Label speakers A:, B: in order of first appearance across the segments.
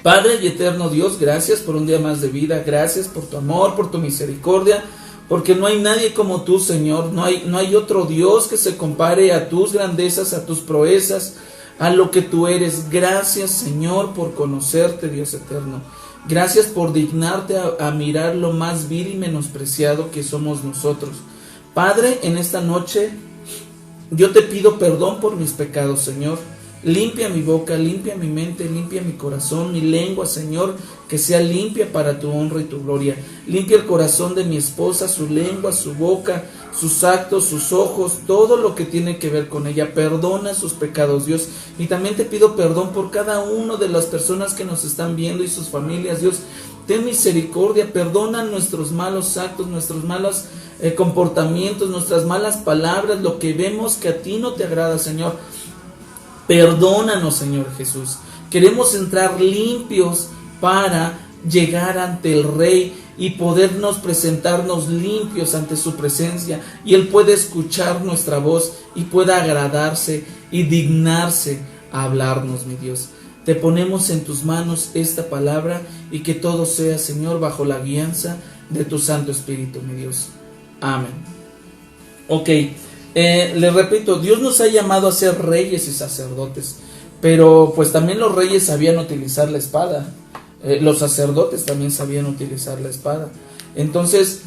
A: Padre y eterno Dios, gracias por un día más de vida, gracias por tu amor, por tu misericordia, porque no hay nadie como tú, Señor, no hay otro Dios que se compare a tus grandezas, a tus proezas, a lo que tú eres. Gracias, Señor, por conocerte, Dios eterno. Gracias por dignarte a mirar lo más vil y menospreciado que somos nosotros. Padre, en esta noche yo te pido perdón por mis pecados, Señor. Limpia mi boca, limpia mi mente, limpia mi corazón, mi lengua, Señor, que sea limpia para tu honra y tu gloria. Limpia el corazón de mi esposa, su lengua, su boca, sus actos, sus ojos, todo lo que tiene que ver con ella. Perdona sus pecados, Dios. Y también te pido perdón por cada una de las personas que nos están viendo y sus familias, Dios. Ten misericordia, perdona nuestros malos actos, nuestros malos comportamientos, nuestras malas palabras, lo que vemos que a ti no te agrada, Señor. Perdónanos, Señor Jesús. Queremos entrar limpios para llegar ante el Rey y podernos presentarnos limpios ante su presencia, y Él puede escuchar nuestra voz y pueda agradarse y dignarse a hablarnos, mi Dios. Te ponemos en tus manos esta palabra y que todo sea, Señor, bajo la guianza de tu Santo Espíritu, mi Dios. Amén. Ok. Les repito, Dios nos ha llamado a ser reyes y sacerdotes, pero pues también los reyes sabían utilizar la espada, los sacerdotes también sabían utilizar la espada. Entonces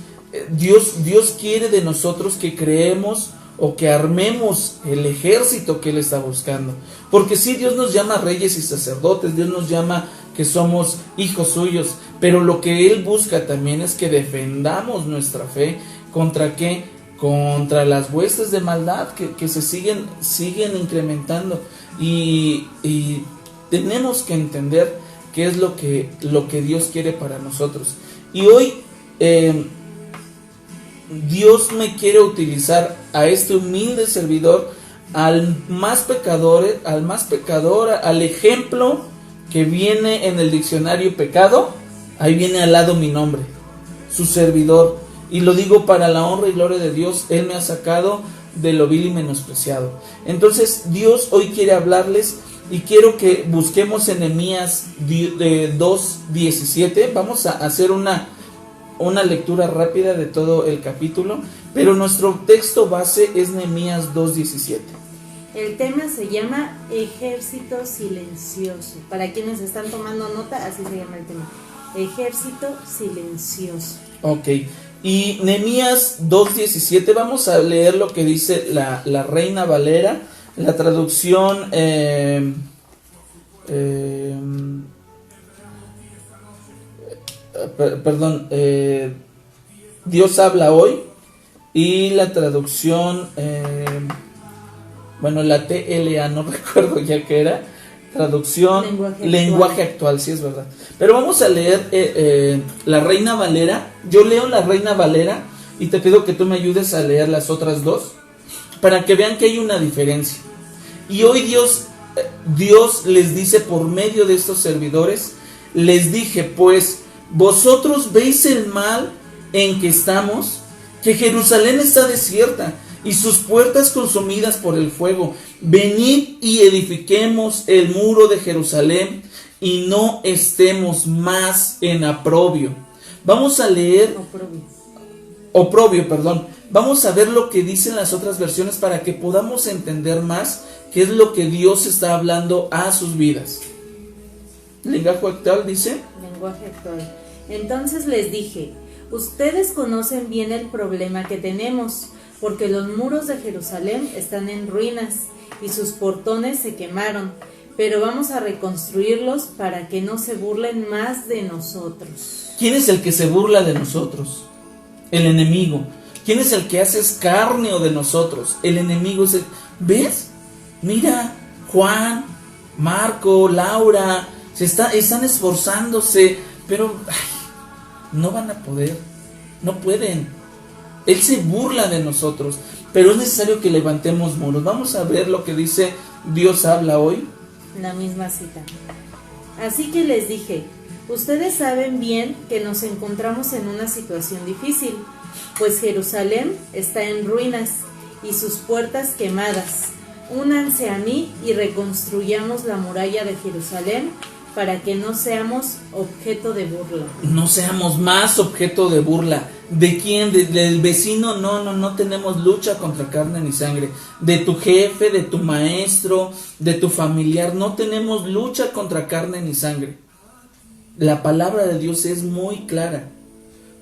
A: Dios quiere de nosotros que creemos o que armemos el ejército que Él está buscando, porque sí, Dios nos llama reyes y sacerdotes, Dios nos llama que somos hijos suyos, pero lo que Él busca también es que defendamos nuestra fe. ¿Contra qué? Contra las huestes de maldad que se siguen incrementando, y tenemos que entender qué es lo que Dios quiere para nosotros. Y hoy Dios me quiere utilizar a este humilde servidor, al más pecador, al ejemplo que viene en el diccionario pecado. Ahí viene al lado mi nombre, su servidor. Y lo digo para la honra y gloria de Dios. Él me ha sacado de lo vil y menospreciado. Entonces Dios hoy quiere hablarles, y quiero que busquemos en Nehemías 2:17. Vamos a hacer una lectura rápida de todo el capítulo, pero nuestro texto base es Nehemías 2:17.
B: El tema se llama Ejército Silencioso. Para quienes están tomando nota, así se llama el tema. Ejército Silencioso.
A: Ok. Y Nehemías 2:17, vamos a leer lo que dice la Reina Valera, la traducción Dios habla hoy, y la traducción la TLA, no recuerdo ya qué era, traducción lenguaje actual, sí es verdad. Pero vamos a leer la Reina Valera. Yo leo la Reina Valera y te pido que tú me ayudes a leer las otras dos para que vean que hay una diferencia. Y hoy Dios les dice por medio de estos servidores, les dije: pues vosotros veis el mal en que estamos, que Jerusalén está desierta y sus puertas consumidas por el fuego. Venid y edifiquemos el muro de Jerusalén y no estemos más en oprobio. Vamos a leer oprobio, perdón. Vamos a ver lo que dicen las otras versiones para que podamos entender más qué es lo que Dios está hablando a sus vidas. Lenguaje actual dice:
B: lenguaje actual. Entonces les dije: ustedes conocen bien el problema que tenemos, porque los muros de Jerusalén están en ruinas y sus portones se quemaron, pero vamos a reconstruirlos para que no se burlen más de nosotros.
A: ¿Quién es el que se burla de nosotros? El enemigo. ¿Quién es el que hace escarnio de nosotros? El enemigo es el... ¿Ves? Mira, Juan, Marco, Laura, están esforzándose, pero no van a poder, no pueden. Él se burla de nosotros, pero es necesario que levantemos muros. Vamos a ver lo que dice Dios habla hoy.
B: La misma cita. Así que les dije: ustedes saben bien que nos encontramos en una situación difícil, pues Jerusalén está en ruinas y sus puertas quemadas. Únanse a mí y reconstruyamos la muralla de Jerusalén para que no seamos objeto de burla.
A: No seamos más objeto de burla. ¿De quién? ¿Del vecino? No tenemos lucha contra carne ni sangre. De tu jefe, de tu maestro, de tu familiar, no tenemos lucha contra carne ni sangre. La palabra de Dios es muy clara.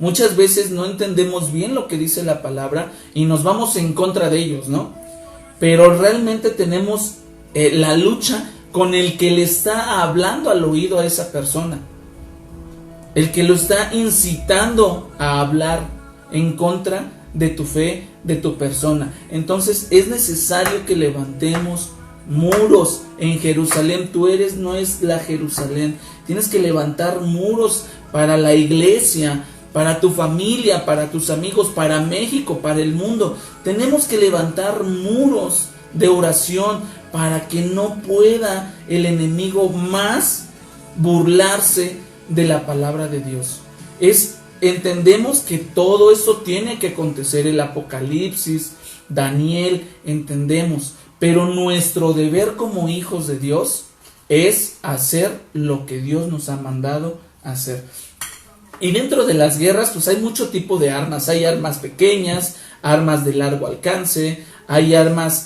A: Muchas veces no entendemos bien lo que dice la palabra y nos vamos en contra de ellos, ¿no? Pero realmente tenemos la lucha con el que le está hablando al oído a esa persona, el que lo está incitando a hablar en contra de tu fe, de tu persona. Entonces es necesario que levantemos muros en Jerusalén. No es la Jerusalén. Tienes que levantar muros para la iglesia, para tu familia, para tus amigos, para México, para el mundo. Tenemos que levantar muros de oración para que no pueda el enemigo más burlarse de la palabra de Dios. Entendemos que todo eso tiene que acontecer, el Apocalipsis, Daniel, entendemos, pero nuestro deber como hijos de Dios es hacer lo que Dios nos ha mandado hacer. Y dentro de las guerras pues hay mucho tipo de armas. Hay armas pequeñas, armas de largo alcance, hay armas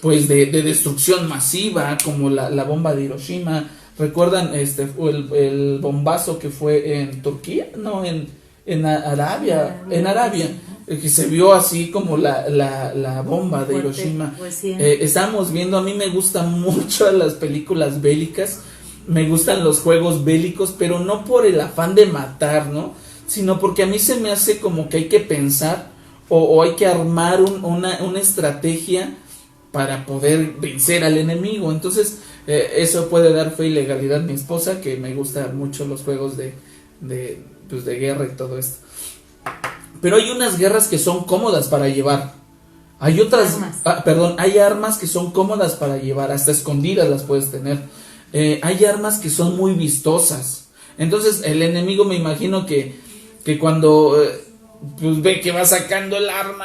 A: pues de destrucción masiva, como la bomba de Hiroshima. ¿Recuerdan el bombazo que fue en Turquía? No, en Arabia, que se vio así como la bomba de Hiroshima.
B: Pues sí.
A: Estamos viendo, a mí me gustan mucho las películas bélicas, me gustan los juegos bélicos, pero no por el afán de matar, ¿no? Sino porque a mí se me hace como que hay que pensar o hay que armar una estrategia para poder vencer al enemigo. Entonces eso puede dar fe y legalidad a mi esposa, que me gustan mucho los juegos de guerra y todo esto. Pero hay unas guerras que son cómodas para llevar. Hay otras, hay armas que son cómodas para llevar, hasta escondidas las puedes tener. Hay armas que son muy vistosas. Entonces el enemigo, me imagino que cuando pues ve que va sacando el arma,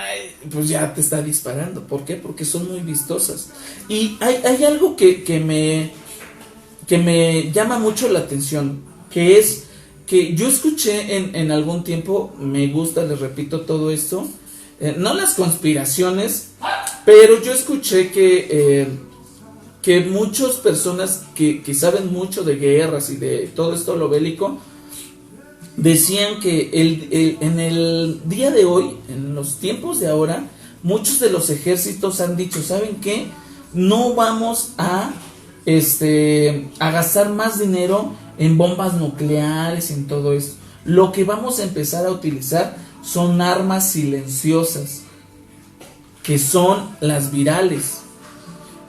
A: pues ya te está disparando. ¿Por qué? Porque son muy vistosas. Y hay algo que me llama mucho la atención, que es que yo escuché en algún tiempo, me gusta, les repito todo esto, no las conspiraciones, pero yo escuché que muchas personas que saben mucho de guerras y de todo esto lo bélico, decían que en el día de hoy, en los tiempos de ahora, muchos de los ejércitos han dicho, ¿saben qué? No vamos a gastar más dinero en bombas nucleares, en todo esto. Lo que vamos a empezar a utilizar son armas silenciosas, que son las virales.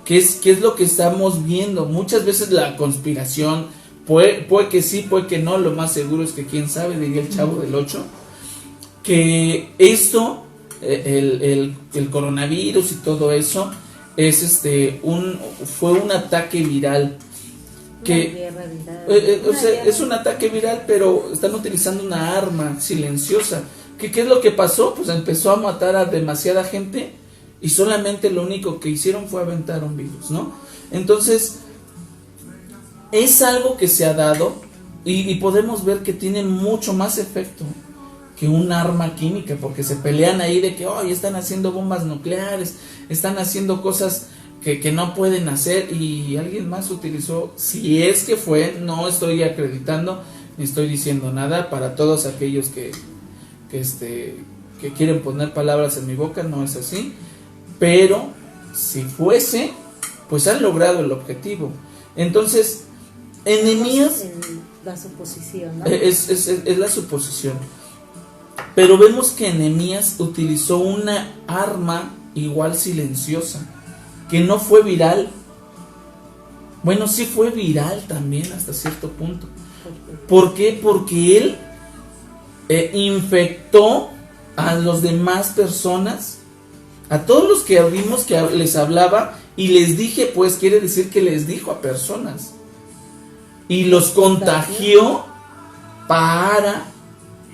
A: ¿Qué es lo que estamos viendo? Muchas veces la conspiración puede que sí, puede que no. Lo más seguro es que quién sabe, diría el Chavo del 8, que esto, el coronavirus y todo eso, fue un ataque viral. Es un ataque viral, pero están utilizando una arma silenciosa. ¿Qué es lo que pasó? Pues empezó a matar a demasiada gente y solamente lo único que hicieron fue aventar un virus, ¿no? Entonces es algo que se ha dado y podemos ver que tiene mucho más efecto que un arma química, porque se pelean ahí de que están haciendo bombas nucleares, están haciendo cosas que no pueden hacer, y alguien más utilizó, si es que fue, no estoy acreditando ni estoy diciendo nada, para todos aquellos que quieren poner palabras en mi boca, no es así, pero si fuese, pues han logrado el objetivo. Entonces Nehemías,
B: la suposición, ¿no?
A: es la suposición, pero vemos que Nehemías utilizó una arma igual silenciosa, que no fue viral. Bueno, sí fue viral también hasta cierto punto. ¿Por qué? Porque él infectó a las demás personas, a todos los que vimos que les hablaba, y les dije, pues quiere decir que les dijo a personas, y los contagió para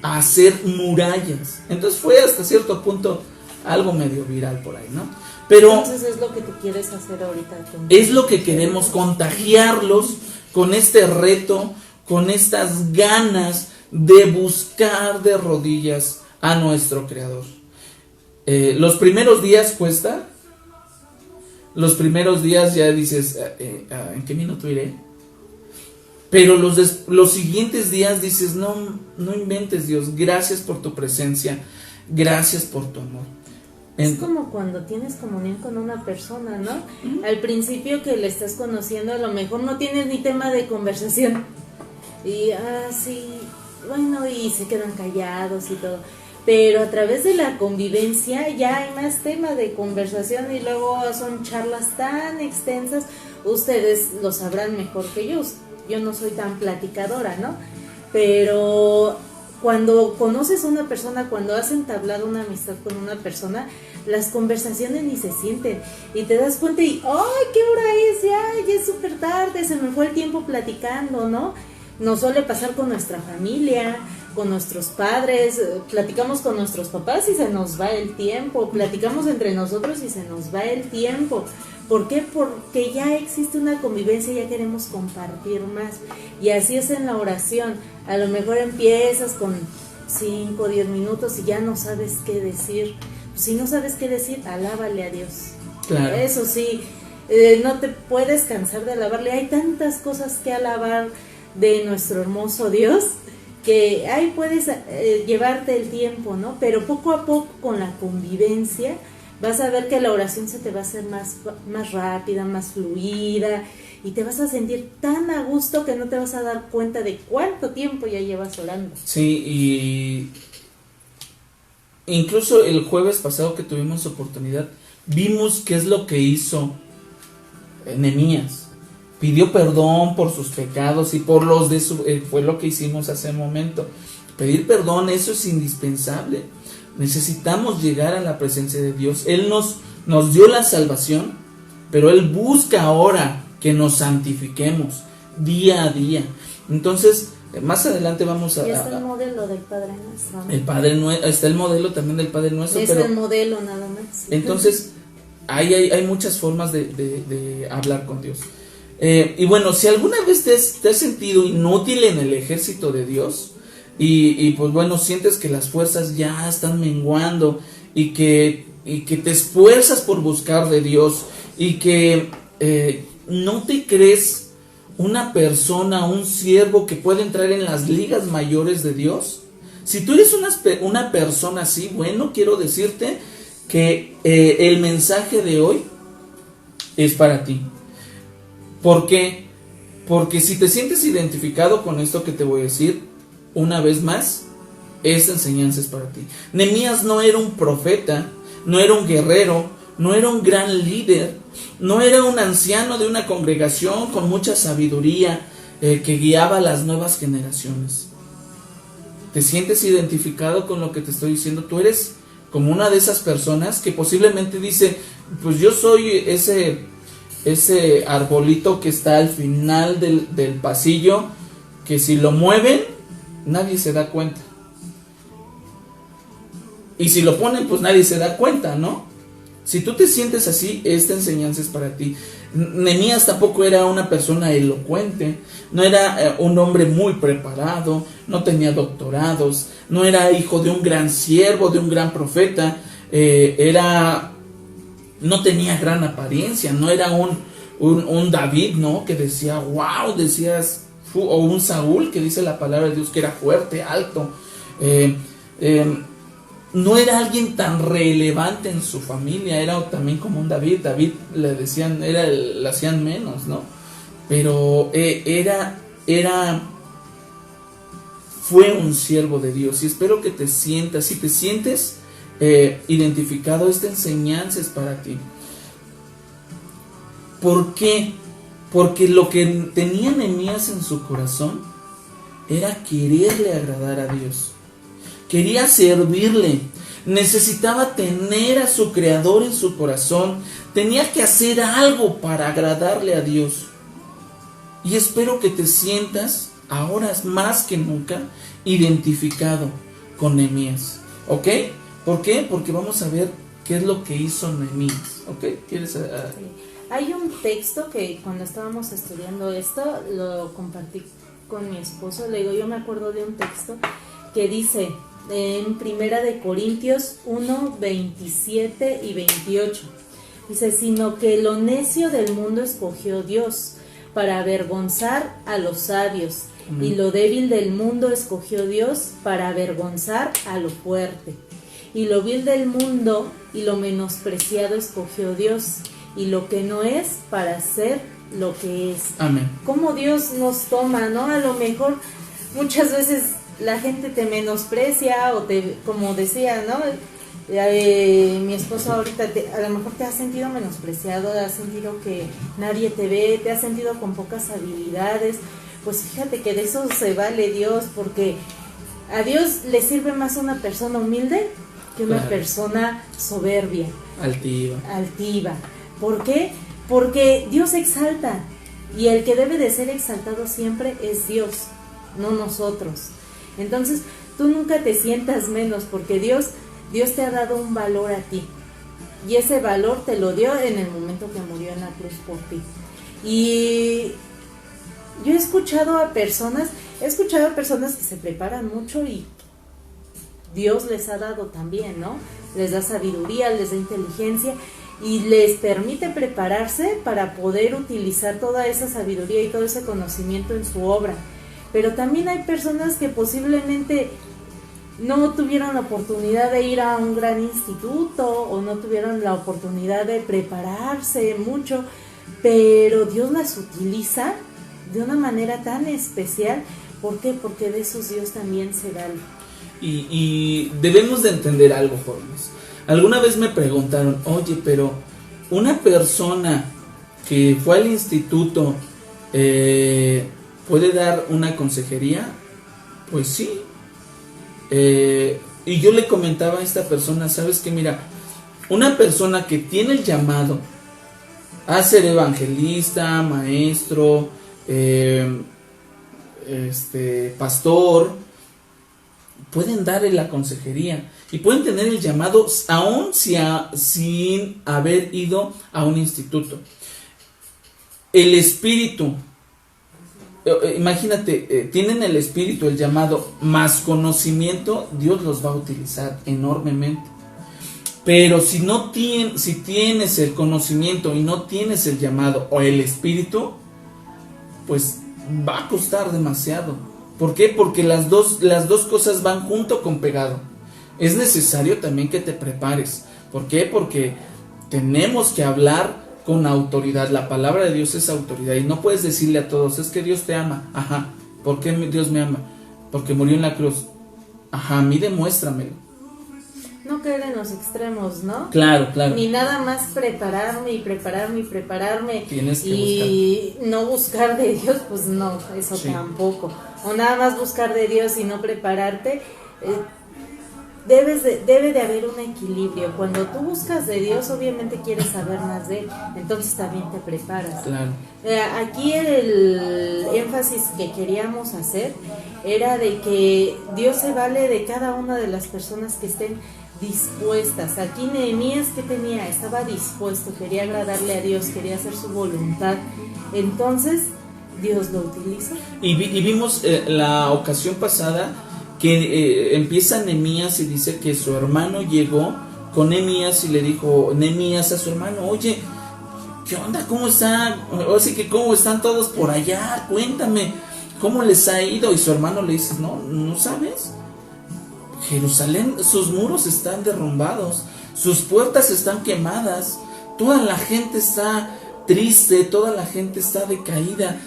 A: hacer murallas. Entonces fue hasta cierto punto algo medio viral por ahí, ¿no? Pero
B: entonces es lo que tú quieres hacer ahorita.
A: Es lo que queremos, contagiarlos con este reto, con estas ganas de buscar de rodillas a nuestro Creador. Los primeros días cuesta. Los primeros días ya dices, ¿en qué minuto iré? Pero los siguientes días dices, no inventes, Dios, gracias por tu presencia, gracias por tu amor.
B: Es como cuando tienes comunión con una persona, ¿no? Al principio que le estás conociendo, a lo mejor no tienes ni tema de conversación. Y sí, bueno, y se quedan callados y todo. Pero a través de la convivencia ya hay más tema de conversación y luego son charlas tan extensas. Ustedes lo sabrán mejor que yo no soy tan platicadora, ¿no? Pero cuando conoces a una persona, cuando has entablado una amistad con una persona, las conversaciones ni se sienten y te das cuenta y ¡ay, qué hora es! Ya es súper tarde, se me fue el tiempo platicando, ¿no? Nos suele pasar con nuestra familia, con nuestros padres, platicamos con nuestros papás y se nos va el tiempo, platicamos entre nosotros y se nos va el tiempo. ¿Por qué? Porque ya existe una convivencia, ya queremos compartir más. Y así es en la oración. A lo mejor empiezas con 5 o 10 minutos y ya no sabes qué decir. Si no sabes qué decir, alábale a Dios.
A: Claro.
B: Eso sí, no te puedes cansar de alabarle. Hay tantas cosas que alabar de nuestro hermoso Dios que ahí puedes llevarte el tiempo, ¿no? Pero poco a poco con la convivencia vas a ver que la oración se te va a hacer más rápida, más fluida y te vas a sentir tan a gusto que no te vas a dar cuenta de cuánto tiempo ya llevas orando.
A: Sí, y incluso el jueves pasado que tuvimos oportunidad, vimos qué es lo que hizo Nehemías. Pidió perdón por sus pecados y por los de fue lo que hicimos hace un momento. Pedir perdón, eso es indispensable. Necesitamos llegar a la presencia de Dios. Él nos dio la salvación, pero Él busca ahora que nos santifiquemos día a día. Entonces, más adelante vamos a...
B: Y está el modelo del Padre Nuestro.
A: Está el modelo también del Padre Nuestro.
B: Es el modelo nada más.
A: Entonces, hay muchas formas de hablar con Dios. Y bueno, si alguna vez te has sentido inútil en el ejército de Dios, y pues bueno, sientes que las fuerzas ya están menguando y que te esfuerzas por buscar de Dios y que no te crees una persona, un siervo que puede entrar en las ligas mayores de Dios, si tú eres una persona así, bueno, quiero decirte que el mensaje de hoy es para ti. ¿Por qué? Porque si te sientes identificado con esto que te voy a decir, una vez más, esta enseñanza es para ti. Nehemías no era un profeta, no era un guerrero, no era un gran líder, no era un anciano de una congregación con mucha sabiduría que guiaba a las nuevas generaciones. ¿Te sientes identificado con lo que te estoy diciendo? Tú eres como una de esas personas que posiblemente dice, pues yo soy ese arbolito que está al final del pasillo, que si lo mueven, nadie se da cuenta. Y si lo ponen, pues nadie se da cuenta, ¿no? Si tú te sientes así, esta enseñanza es para ti. Nehemías tampoco era una persona elocuente, no era un hombre muy preparado, no tenía doctorados, no era hijo de un gran siervo, de un gran profeta, no tenía gran apariencia, no era un David, ¿no? Que decía, wow, decías, o un Saúl, que dice la palabra de Dios que era fuerte, alto. No era alguien tan relevante en su familia, era también como un David. David le decían, le hacían menos, ¿no? Pero fue un siervo de Dios, y espero que te sientas, si te sientes identificado, esta enseñanza es para ti. ¿Por qué? Porque lo que tenía Nehemías en su corazón era quererle agradar a Dios. Quería servirle, necesitaba tener a su Creador en su corazón, tenía que hacer algo para agradarle a Dios. Y espero que te sientas ahora más que nunca identificado con Nehemías, ¿ok? ¿Por qué? Porque vamos a ver qué es lo que hizo Nehemías, ¿ok? ¿Quieres?
B: Hay un texto que cuando estábamos estudiando esto, lo compartí con mi esposo. Le digo, yo me acuerdo de un texto que dice en Primera de Corintios 1, 27 y 28. Dice, sino que lo necio del mundo escogió Dios para avergonzar a los sabios, y lo débil del mundo escogió Dios para avergonzar a lo fuerte. Y lo vil del mundo y lo menospreciado escogió Dios, y lo que no es para ser lo que es.
A: Amén.
B: Cómo Dios nos toma, ¿no? A lo mejor muchas veces la gente te menosprecia o te, como decía, ¿no? Mi esposo ahorita a lo mejor te has sentido menospreciado, te has sentido que nadie te ve, te has sentido con pocas habilidades. Pues fíjate que de eso se vale Dios, porque a Dios le sirve más una persona humilde que una persona soberbia, altiva. ¿Por qué? Porque Dios exalta, y el que debe de ser exaltado siempre es Dios, no nosotros. Entonces tú nunca te sientas menos, porque Dios te ha dado un valor a ti, y ese valor te lo dio en el momento que murió en la cruz por ti. Y yo he escuchado a personas que se preparan mucho, y Dios les ha dado también, ¿no? Les da sabiduría, les da inteligencia, y les permite prepararse para poder utilizar toda esa sabiduría y todo ese conocimiento en su obra. Pero también hay personas que posiblemente no tuvieron la oportunidad de ir a un gran instituto, o no tuvieron la oportunidad de prepararse mucho, pero Dios las utiliza de una manera tan especial. ¿Por qué? Porque de esos Dios también se da.
A: Y debemos de entender algo, jóvenes. Alguna vez me preguntaron, oye, pero una persona que fue al instituto ¿puede dar una consejería? Pues sí. Y yo le comentaba a esta persona, ¿sabes qué? Mira, una persona que tiene el llamado a ser evangelista, maestro, pastor, pueden darle la consejería y pueden tener el llamado aún sin haber ido a un instituto. El espíritu, imagínate, tienen el espíritu, el llamado, más conocimiento, Dios los va a utilizar enormemente. Pero si tienes el conocimiento y no tienes el llamado o el espíritu, pues va a costar demasiado. ¿Por qué? Porque las dos cosas van junto con pegado. Es necesario también que te prepares. ¿Por qué? Porque tenemos que hablar con autoridad. La palabra de Dios es autoridad, y no puedes decirle a todos, es que Dios te ama. Ajá, ¿por qué Dios me ama? Porque murió en la cruz. Ajá, a mí demuéstramelo.
B: No caer en los extremos, ¿no?
A: Claro.
B: Ni nada más prepararme.
A: Tienes que
B: y buscar. No buscar de Dios, pues no, eso sí. Tampoco. O nada más buscar de Dios y no prepararte. Debe de haber un equilibrio. Cuando tú buscas de Dios, obviamente quieres saber más de Él, entonces también te preparas.
A: Claro.
B: Aquí el énfasis que queríamos hacer era de que Dios se vale de cada una de las personas que estén dispuestas. Aquí Nehemías, ¿qué tenía? Estaba dispuesto, quería agradarle a Dios, quería hacer su voluntad. Entonces Dios lo utilizó. Y
A: vimos la ocasión pasada que empieza Nehemías y dice que su hermano llegó con Nehemías y le dijo Nehemías a su hermano, oye, ¿qué onda? ¿Cómo están? O sea, que ¿cómo están todos por allá? Cuéntame, ¿cómo les ha ido? Y su hermano le dice, ¿no sabes? Jerusalén, sus muros están derrumbados, sus puertas están quemadas, toda la gente está triste, toda la gente está decaída,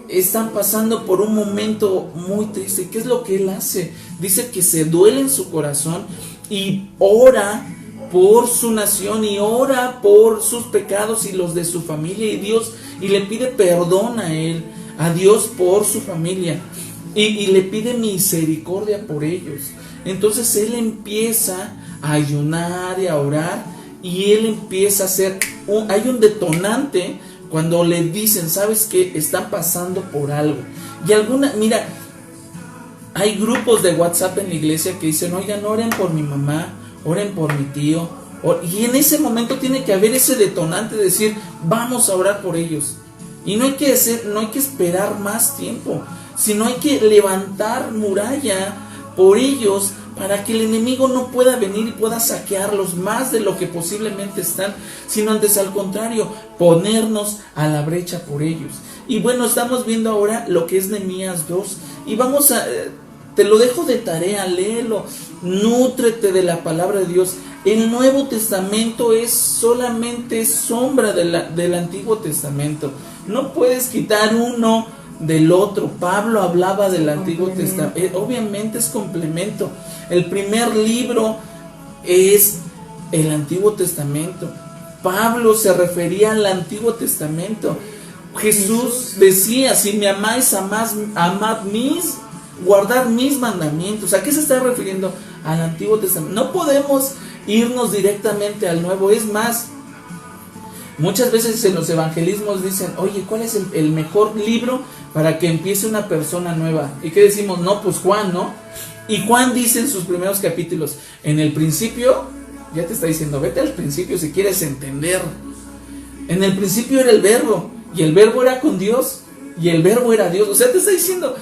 A: están pasando por un momento muy triste. ¿Qué es lo que él hace? Dice que se duele en su corazón y ora por su nación y ora por sus pecados y los de su familia, y le pide perdón a Dios por su familia, y le pide misericordia por ellos. Entonces él empieza a ayunar y a orar, y él empieza a hacer hay un detonante cuando le dicen, ¿sabes qué? Están pasando por algo. Y mira, hay grupos de WhatsApp en la iglesia que dicen, oigan, oren por mi mamá, oren por mi tío, Y en ese momento tiene que haber ese detonante de decir, vamos a orar por ellos. Y no hay que esperar más tiempo, sino hay que levantar muralla por ellos para que el enemigo no pueda venir y pueda saquearlos más de lo que posiblemente están, sino antes al contrario, ponernos a la brecha por ellos. Y bueno, estamos viendo ahora lo que es Nehemías 2 y te lo dejo de tarea, léelo, nútrete de la palabra de Dios. El Nuevo Testamento es solamente sombra del Antiguo Testamento. No puedes quitar uno del otro. Pablo hablaba del Antiguo Testamento. Obviamente es complemento. El primer libro es el Antiguo Testamento. Pablo se refería al Antiguo Testamento. Jesús decía, si me amáis, guardar mis mandamientos. ¿A qué se está refiriendo? Al Antiguo Testamento. No podemos irnos directamente al Nuevo. Es más, muchas veces en los evangelismos dicen, oye, ¿cuál es el mejor libro para que empiece una persona nueva? ¿Y qué decimos? No, pues Juan, ¿no? Y Juan dice en sus primeros capítulos, en el principio, ya te está diciendo, vete al principio si quieres entender. En el principio era el verbo, y el verbo era con Dios, y el verbo era Dios. O sea, te está diciendo,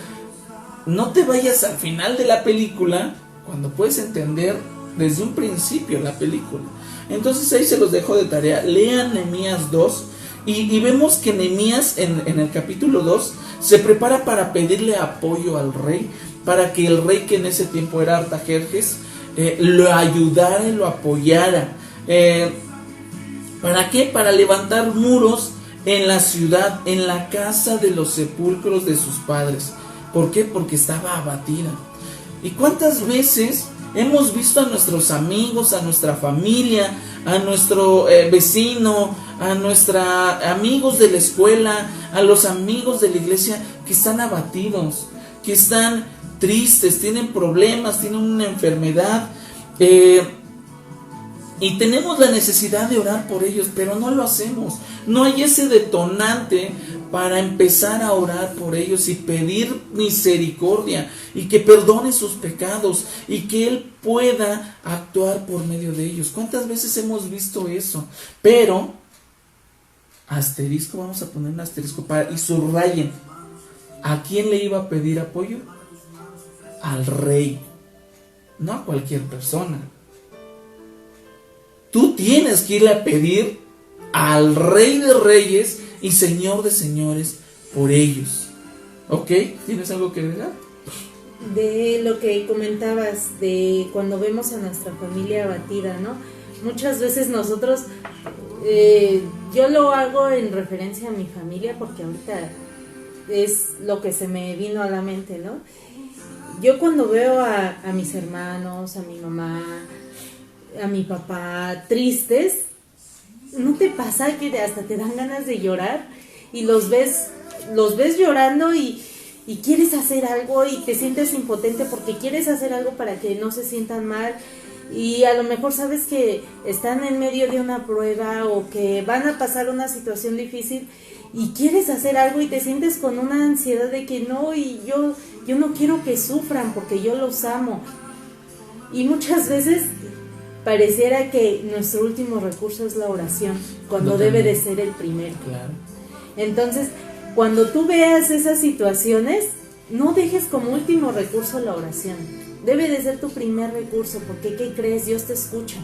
A: no te vayas al final de la película cuando puedes entender desde un principio la película. Entonces ahí se los dejo de tarea. Lean Nehemías 2 y vemos que Nehemías en el capítulo 2 se prepara para pedirle apoyo al rey, para que el rey, que en ese tiempo era Artajerjes, lo ayudara y lo apoyara. ¿Para qué? Para levantar muros en la ciudad, en la casa de los sepulcros de sus padres. ¿Por qué? Porque estaba abatida. ¿Y cuántas veces hemos visto a nuestros amigos, a nuestra familia, a nuestro vecino, a nuestros amigos de la escuela, a los amigos de la iglesia que están abatidos, que están tristes, tienen problemas, tienen una enfermedad, y tenemos la necesidad de orar por ellos, pero no lo hacemos? No hay ese detonante para empezar a orar por ellos y pedir misericordia y que perdone sus pecados y que Él pueda actuar por medio de ellos. ¿Cuántas veces hemos visto eso? Pero, asterisco, vamos a poner un asterisco y subrayen, ¿a quién le iba a pedir apoyo? Al rey, no a cualquier persona. Tú tienes que irle a pedir al Rey de Reyes y Señor de Señores por ellos. ¿Ok? ¿Tienes algo que agregar?
B: De lo que comentabas, de cuando vemos a nuestra familia abatida, ¿no? Muchas veces nosotros, yo lo hago en referencia a mi familia porque ahorita es lo que se me vino a la mente, ¿no? Yo cuando veo a mis hermanos, a mi mamá, a mi papá tristes, ¿no te pasa que hasta te dan ganas de llorar? Y los ves llorando y quieres hacer algo y te sientes impotente porque quieres hacer algo para que no se sientan mal, y a lo mejor sabes que están en medio de una prueba o que van a pasar una situación difícil y quieres hacer algo y te sientes con una ansiedad de que no, y yo no quiero que sufran porque yo los amo. Y muchas veces pareciera que nuestro último recurso es la oración, cuando debe de ser el primero.
A: Claro.
B: Entonces, cuando tú veas esas situaciones, no dejes como último recurso la oración. Debe de ser tu primer recurso, porque ¿qué crees? Dios te escucha.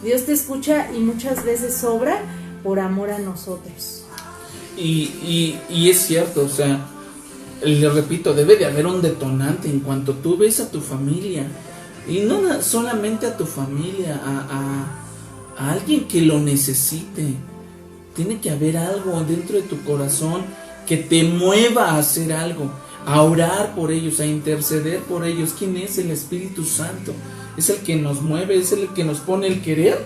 B: Dios te escucha y muchas veces sobra por amor a nosotros.
A: Y es cierto, o sea, le repito, debe de haber un detonante en cuanto tú ves a tu familia. Y no solamente a tu familia, a alguien que lo necesite. Tiene que haber algo dentro de tu corazón que te mueva a hacer algo, a orar por ellos, a interceder por ellos. ¿Quién es? El Espíritu Santo. Es el que nos mueve, es el que nos pone el querer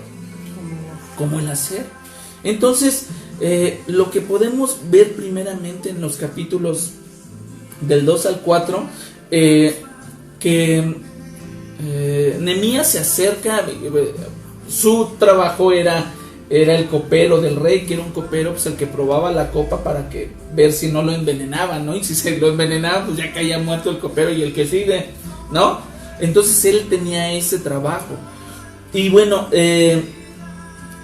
A: como el hacer. Entonces, lo que podemos ver primeramente en los capítulos del 2 al 4, que Nehemías se acerca, su trabajo era el copero del rey, que era un copero, pues el que probaba la copa para ver si no lo envenenaban, ¿no? Y si se lo envenenaban, pues ya caía muerto el copero y el que sigue, ¿no? Entonces él tenía ese trabajo. Y bueno,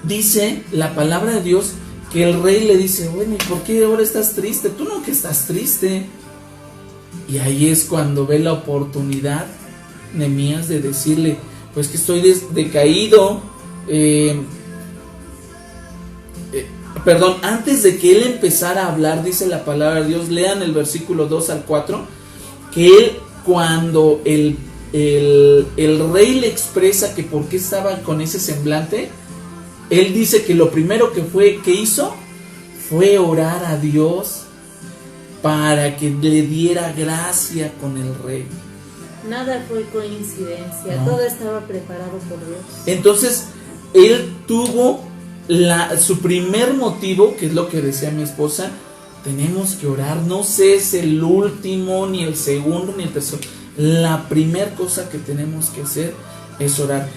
A: dice la palabra de Dios que el rey le dice, bueno, ¿y por qué ahora estás triste? Tú nunca estás triste. Y ahí es cuando ve la oportunidad Nehemías de decirle, pues que estoy decaído. Perdón, antes de que él empezara a hablar, dice la palabra de Dios, lean el versículo 2 al 4, que él, cuando el rey le expresa que por qué estaba con ese semblante, él dice que lo primero que hizo fue orar a Dios para que le diera gracia con el rey.
B: Nada fue coincidencia,
A: No.
B: todo estaba preparado por Dios.
A: Entonces, él tuvo su primer motivo, que es lo que decía mi esposa, tenemos que orar, no sé, es el último, ni el segundo, ni el tercero. La primera cosa que tenemos que hacer es orar.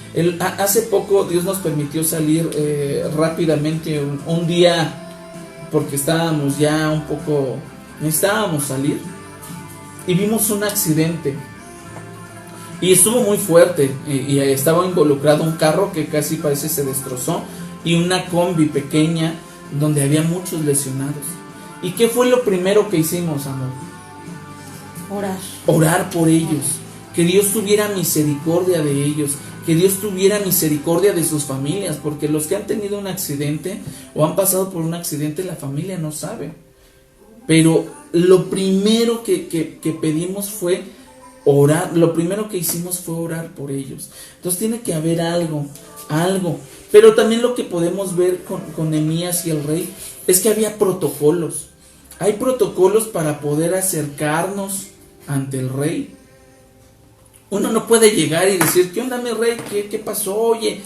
A: Hace poco Dios nos permitió salir rápidamente un día, porque estábamos ya un poco, necesitábamos salir, y vimos un accidente. Y estuvo muy fuerte, y estaba involucrado un carro que casi parece se destrozó, y una combi pequeña donde había muchos lesionados. ¿Y qué fue lo primero que hicimos, amor? Orar por ellos, que Dios tuviera misericordia de ellos, que Dios tuviera misericordia de sus familias, porque los que han tenido un accidente o han pasado por un accidente, la familia no sabe. Pero lo primero que pedimos fue orar, lo primero que hicimos fue orar por ellos. Entonces tiene que haber algo. Pero también lo que podemos ver con Nehemías y el rey es que había protocolos. Hay protocolos para poder acercarnos ante el rey. Uno no puede llegar y decir, ¿qué onda, mi rey? ¿Qué pasó? Oye,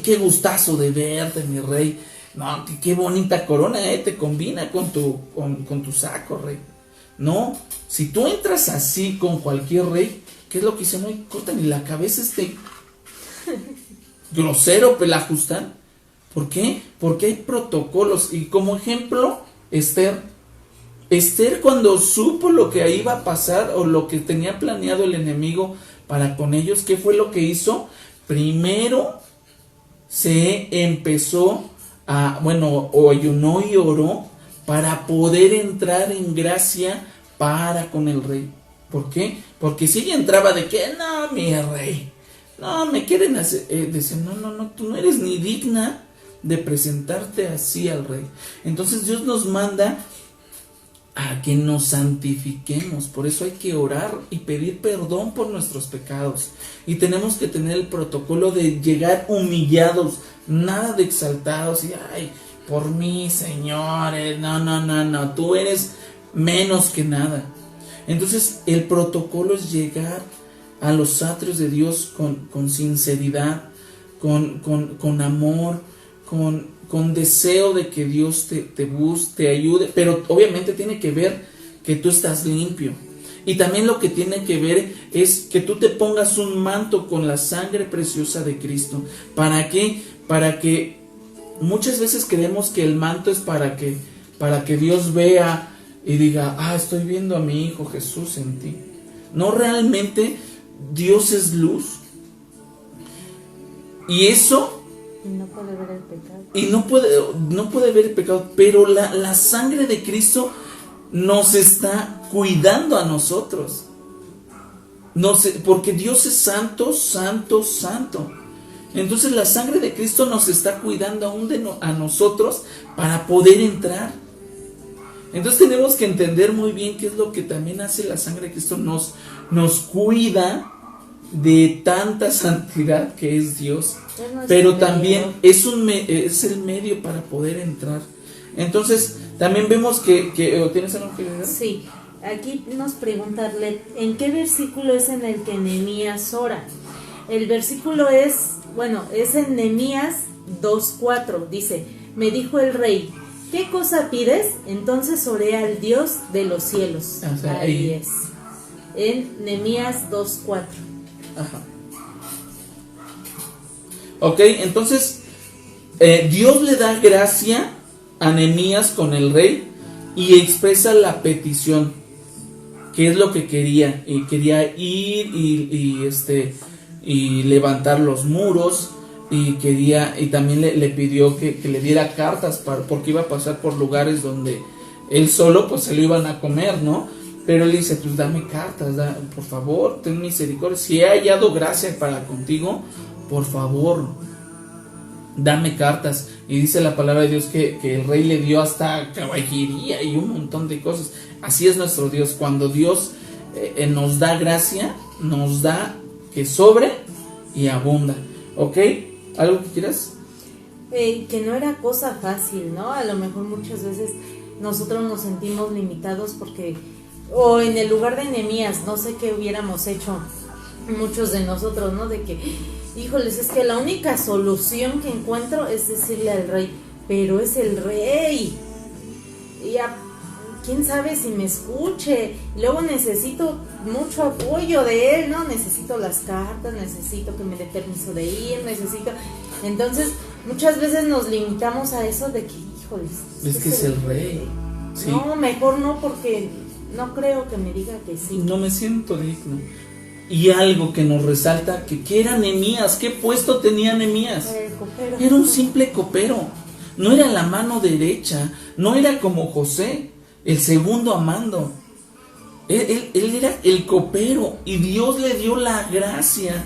A: qué gustazo de verte, mi rey. No, qué bonita corona, te combina con tu saco, rey. No, si tú entras así con cualquier rey, ¿qué es lo que dicen? No, córtale la cabeza grosero, pelajustán. ¿Por qué? Porque hay protocolos. Y como ejemplo, Esther, cuando supo lo que iba a pasar o lo que tenía planeado el enemigo para con ellos, ¿qué fue lo que hizo? Primero se empezó o ayunó y oró para poder entrar en gracia para con el rey. ¿Por qué? Porque si ella entraba de que, no, mi rey, no, me quieren hacer, decir, no, tú no eres ni digna de presentarte así al rey. Entonces Dios nos manda a que nos santifiquemos. Por eso hay que orar y pedir perdón por nuestros pecados. Y tenemos que tener el protocolo de llegar humillados, nada de exaltados y, ay, por mí, señores, no, tú eres menos que nada. Entonces el protocolo es llegar a los atrios de Dios con sinceridad, con amor, con deseo de que Dios te busque, te ayude, pero obviamente tiene que ver que tú estás limpio. Y también lo que tiene que ver es que tú te pongas un manto con la sangre preciosa de Cristo. ¿Para qué? Para que muchas veces creemos que el manto es para que Dios vea y diga, estoy viendo a mi Hijo Jesús en ti. No, realmente Dios es luz. Y eso...
B: No puede ver el pecado.
A: Y no puede ver el pecado, pero la sangre de Cristo nos está cuidando a nosotros. Porque Dios es santo, santo, santo. Entonces la sangre de Cristo nos está cuidando aún a nosotros para poder entrar. Entonces tenemos que entender muy bien qué es lo que también hace la sangre de Cristo. Nos cuida de tanta santidad que es Dios, pero también es el medio para poder entrar. Entonces también vemos que ¿tienes algo que decir?
B: Sí, aquí nos pregunta ¿en qué versículo es en el que Nehemías ora? El versículo es en Nehemías 2:4, dice, me dijo el rey, ¿qué cosa pides? Entonces oré al Dios de los cielos. Ahí es, en Nehemías 2:4.
A: Ajá. Ok, entonces Dios le da gracia a Nehemías con el rey y expresa la petición, que es lo que quería. Y quería ir y levantar los muros, y también le pidió que le diera cartas porque iba a pasar por lugares donde él solo pues se lo iban a comer, ¿no? Pero él dice, pues dame cartas, por favor, ten misericordia. Si he hallado gracia para contigo, por favor, dame cartas. Y dice la palabra de Dios que el rey le dio hasta caballería y un montón de cosas. Así es nuestro Dios. Cuando Dios nos da gracia, nos da que sobre y abunda. ¿Ok? ¿Algo que quieras?
B: Que no era cosa fácil, ¿no? A lo mejor muchas veces nosotros nos sentimos limitados porque, o en el lugar de Nehemías, no sé qué hubiéramos hecho muchos de nosotros, ¿no? De que, híjoles, es que la única solución que encuentro es decirle al rey, pero es el rey, y quién sabe si me escuche, luego necesito mucho apoyo de él, ¿no? Necesito las cartas, necesito que me dé permiso de ir, entonces muchas veces nos limitamos a eso de que, híjoles,
A: es que es el rey. Sí.
B: No, mejor no, porque no creo que me diga que sí.
A: No me siento digno. Y algo que nos resalta, que era Nehemías. ¿Qué puesto tenía Nehemías?
B: Copero.
A: Era un simple copero. No era la mano derecha. No era como José, el segundo a mando. Él era el copero. Y Dios le dio la gracia.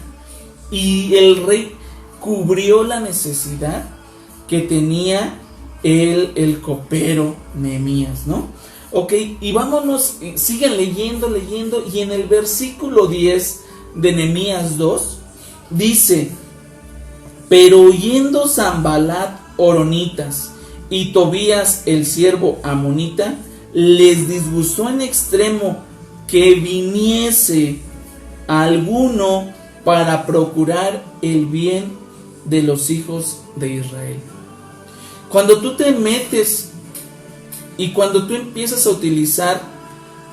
A: Y el rey cubrió la necesidad que tenía el copero Nehemías, ¿no? Ok, y vámonos, sigan leyendo, y en el versículo 10 de Nehemías 2, dice, pero oyendo Sanballat Horonitas y Tobías el siervo amonita, les disgustó en extremo que viniese alguno para procurar el bien de los hijos de Israel. Cuando tú te metes y cuando tú empiezas a utilizar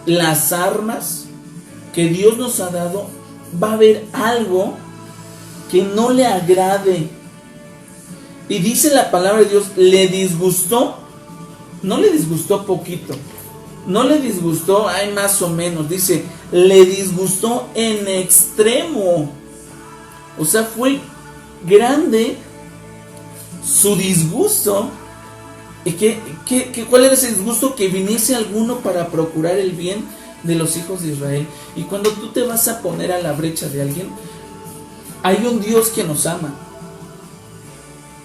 A: las armas que Dios nos ha dado, va a haber algo que no le agrade. Y dice la palabra de Dios, le disgustó, no le disgustó poquito, no le disgustó, hay más o menos, dice, le disgustó en extremo. O sea, fue grande su disgusto. ¿Y cuál era ese disgusto? Que viniese alguno para procurar el bien de los hijos de Israel. Y cuando tú te vas a poner a la brecha de alguien, hay un Dios que nos ama,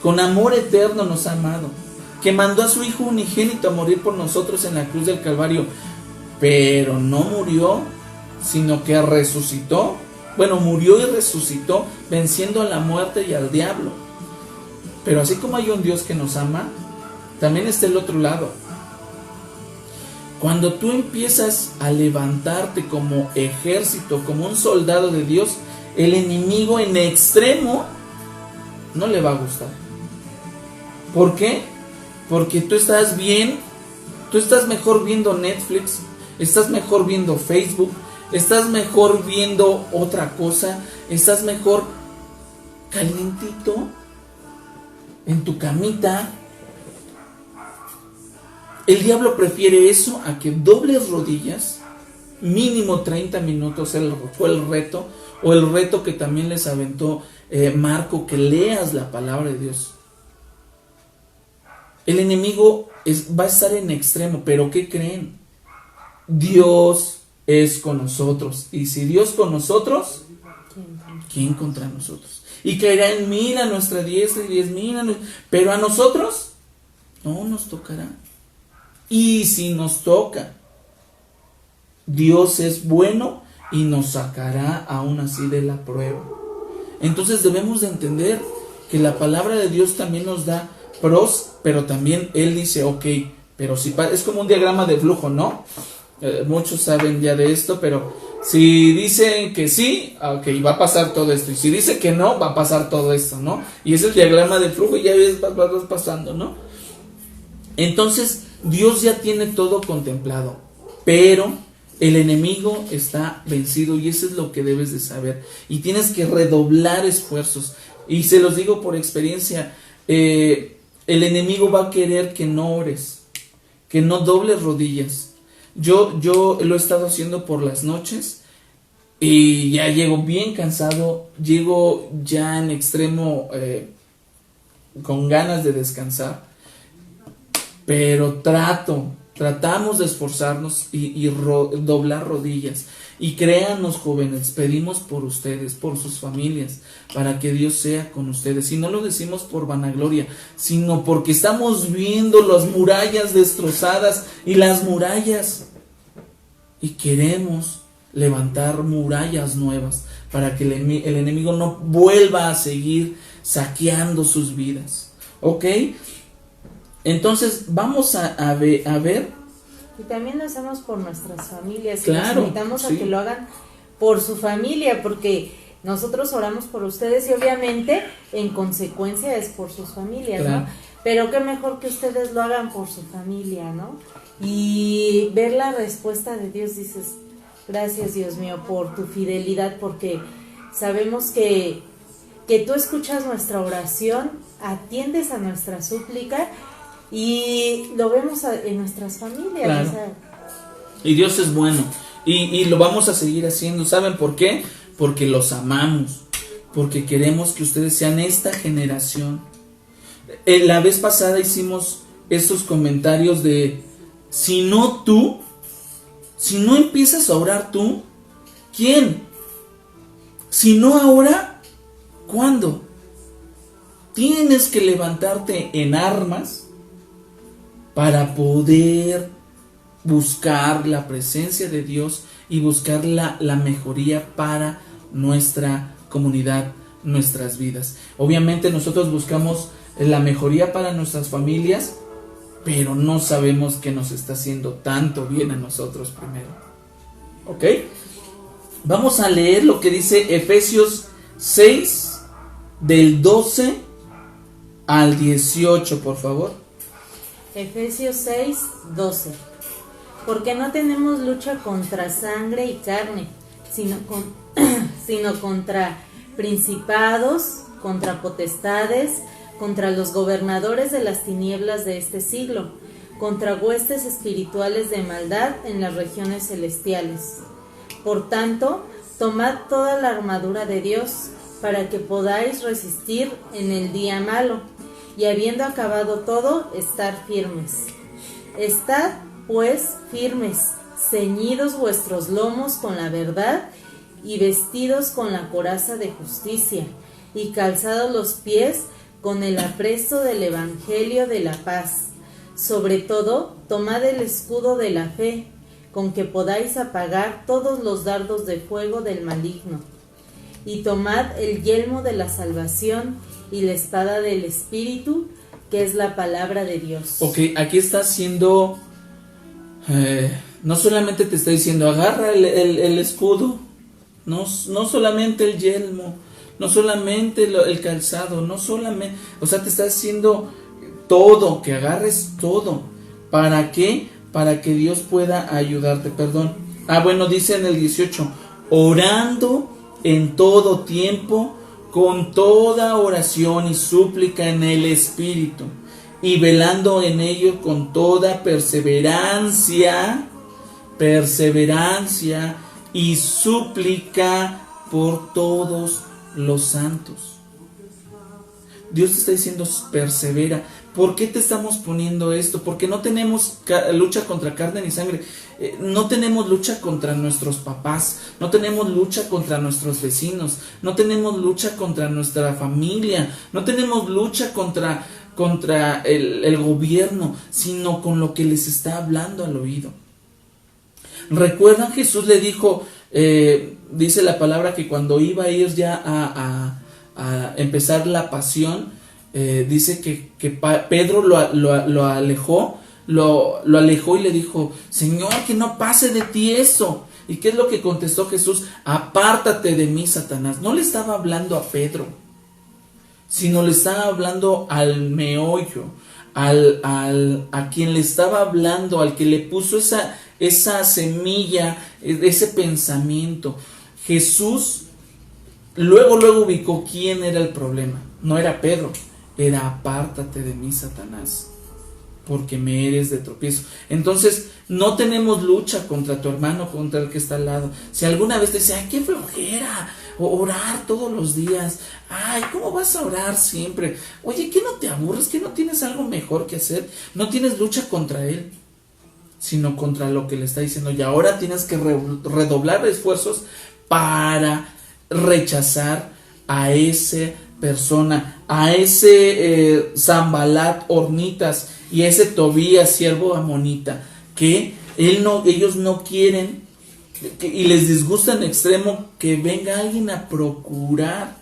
A: con amor eterno nos ha amado, que mandó a su Hijo unigénito a morir por nosotros en la cruz del Calvario, pero no murió, sino que resucitó. Bueno, murió y resucitó, venciendo a la muerte y al diablo. Pero así como hay un Dios que nos ama, también está el otro lado. Cuando tú empiezas a levantarte como ejército, como un soldado de Dios, el enemigo en extremo no le va a gustar. ¿Por qué? Porque tú estás bien, tú estás mejor viendo Netflix, estás mejor viendo Facebook, estás mejor viendo otra cosa, estás mejor calientito en tu camita. El diablo prefiere eso a que dobles rodillas, mínimo 30 minutos fue el reto, o el reto que también les aventó Marco, que leas la palabra de Dios. El enemigo va a estar en extremo, pero ¿qué creen? Dios es con nosotros, y si Dios con nosotros, ¿quién contra nosotros? Y caerá en 1000 a nuestra diestra y 10,000 pero a nosotros no nos tocará. Y si nos toca, Dios es bueno y nos sacará aún así de la prueba. Entonces debemos de entender que la palabra de Dios también nos da pros, pero también Él dice, ok, pero si es como un diagrama de flujo, ¿no? Muchos saben ya de esto, pero si dicen que sí, ok, va a pasar todo esto. Y si dice que no, va a pasar todo esto, ¿no? Y es el diagrama de flujo y ya ves, vas pasando, ¿no? Entonces, Dios ya tiene todo contemplado, pero el enemigo está vencido y eso es lo que debes de saber. Y tienes que redoblar esfuerzos. Y se los digo por experiencia, el enemigo va a querer que no ores, que no dobles rodillas. Yo lo he estado haciendo por las noches y ya llego bien cansado, llego ya en extremo con ganas de descansar, pero tratamos de esforzarnos y doblar rodillas. Y créanos, jóvenes, pedimos por ustedes, por sus familias, para que Dios sea con ustedes. Y no lo decimos por vanagloria, sino porque estamos viendo las murallas destrozadas y las murallas. Y queremos levantar murallas nuevas para que el enemigo no vuelva a seguir saqueando sus vidas. ¿Ok? Entonces vamos a ver.
B: Y también lo hacemos por nuestras familias.
A: Claro,
B: y los invitamos a que lo hagan por su familia, porque nosotros oramos por ustedes y obviamente en consecuencia es por sus familias, claro, ¿no? Pero qué mejor que ustedes lo hagan por su familia, ¿no? Y ver la respuesta de Dios, dices, gracias Dios mío por tu fidelidad, porque sabemos que tú escuchas nuestra oración, atiendes a nuestra súplica y lo vemos en nuestras familias.
A: Claro.
B: O sea,
A: y Dios es bueno y lo vamos a seguir haciendo. ¿Saben por qué? Porque los amamos, porque queremos que ustedes sean esta generación. La vez pasada hicimos estos comentarios de si no empiezas a orar tú, ¿quién? Si no ahora, ¿cuándo? Tienes que levantarte en armas para poder buscar la presencia de Dios y buscar la mejoría para nuestra comunidad, nuestras vidas. Obviamente nosotros buscamos la mejoría para nuestras familias, pero no sabemos que nos está haciendo tanto bien a nosotros primero. ¿Ok? Vamos a leer lo que dice Efesios 6, del 12 al 18, por favor.
B: Efesios 6, 12. Porque no tenemos lucha contra sangre y carne, sino contra principados, contra potestades, contra los gobernadores de las tinieblas de este siglo, contra huestes espirituales de maldad en las regiones celestiales. Por tanto, tomad toda la armadura de Dios, para que podáis resistir en el día malo, y habiendo acabado todo, estar firmes. Estad, pues, firmes, ceñidos vuestros lomos con la verdad, y vestidos con la coraza de justicia, y calzados los pies con el apresto del evangelio de la paz. Sobre todo, tomad el escudo de la fe, con que podáis apagar todos los dardos de fuego del maligno. Y tomad el yelmo de la salvación y la espada del Espíritu, que es la palabra de Dios.
A: Ok, aquí está haciendo, no solamente te está diciendo, agarra el escudo, no solamente el yelmo, no solamente el calzado, no solamente, o sea, te está haciendo todo, que agarres todo. ¿Para qué? Para que Dios pueda ayudarte, perdón. Bueno, dice en el 18, orando en todo tiempo, con toda oración y súplica en el Espíritu, y velando en ello con toda perseverancia y súplica por todos los santos. Dios te está diciendo, persevera. ¿Por qué te estamos poniendo esto? Porque no tenemos lucha contra carne ni sangre. No tenemos lucha contra nuestros papás. No tenemos lucha contra nuestros vecinos. No tenemos lucha contra nuestra familia. No tenemos lucha contra el gobierno, sino con lo que les está hablando al oído. ¿Recuerdan? Jesús le dijo, dice la palabra que cuando iba a ir ya a empezar la pasión, dice que Pedro lo alejó y le dijo, Señor, que no pase de ti eso. ¿Y qué es lo que contestó Jesús? Apártate de mí, Satanás. No le estaba hablando a Pedro, sino le estaba hablando al meollo, a quien le estaba hablando, al que le puso esa semilla, ese pensamiento. Jesús luego ubicó quién era el problema. No era Pedro, era apártate de mí, Satanás. porque me eres de tropiezo. Entonces, no tenemos lucha contra tu hermano, contra el que está al lado. Si alguna vez te dice, ay, qué flojera, orar todos los días, ay, ¿cómo vas a orar siempre? Oye, ¿qué no te aburres? ¿Que no tienes algo mejor que hacer? No tienes lucha contra él, sino contra lo que le está diciendo. Y ahora tienes que redoblar esfuerzos para rechazar a esa persona, a ese Zambalat Hornitas y a ese Tobías siervo amonita, que ellos no quieren y les disgusta en extremo que venga alguien a procurar